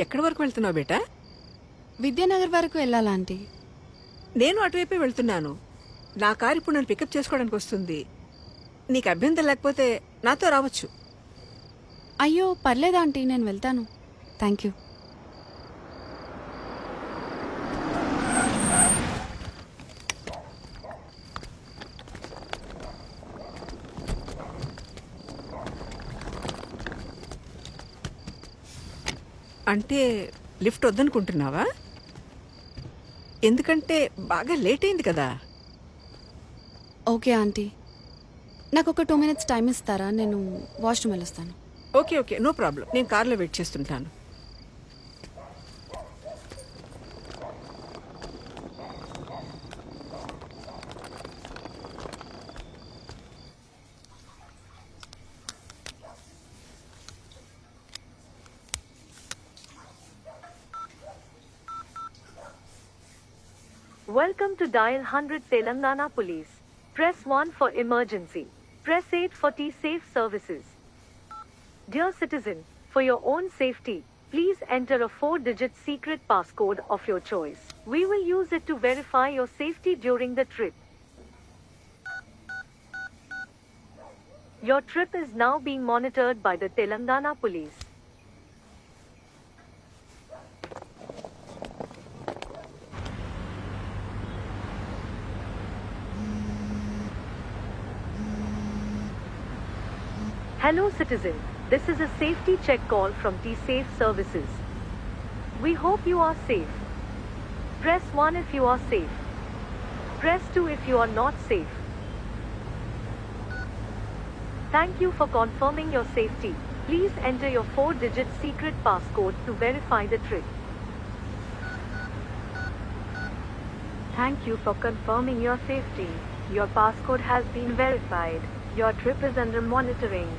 ఎక్కడి వరకు వెళ్తున్నావు బేటా? విద్యానగర్ వరకు వెళ్ళాలా ఆంటీ? నేను అటువైపే వెళ్తున్నాను. నా కారు ఇప్పుడు నన్ను పికప్ చేసుకోవడానికి వస్తుంది. నీకు అభ్యంతరం లేకపోతే నాతో రావచ్చు. అయ్యో పర్లేదా ఆంటీ, నేను వెళ్తాను. Thank you. అంటే లిఫ్ట్ వద్దనుకుంటున్నావా? ఎందుకంటే బాగా లేట్ అయింది కదా. ఓకే ఆంటీ, నాకు ఒక 2 minutes టైం ఇస్తారా? నేను వాష్రూమ్ వెళ్ళొస్తాను. Okay okay, no problem. నేను కార్లో వెయిట్ చేస్తుంటాను. Welcome to Dial 100 Telangana Police. Press 1 for emergency. Press 8 for T-Safe services. Dear citizen, for your own safety, please enter a 4-digit secret passcode of your choice. We will use it to verify your safety during the trip. Your trip is now being monitored by the Telangana Police. Hello citizen, this is a safety check call from T-Safe services. We hope you are safe. Press 1 if you are safe. Press 2 if you are not safe. Thank you for confirming your safety. Please enter your 4-digit secret passcode to verify the trip. Thank you for confirming your safety. Your passcode has been verified. Your trip is under monitoring.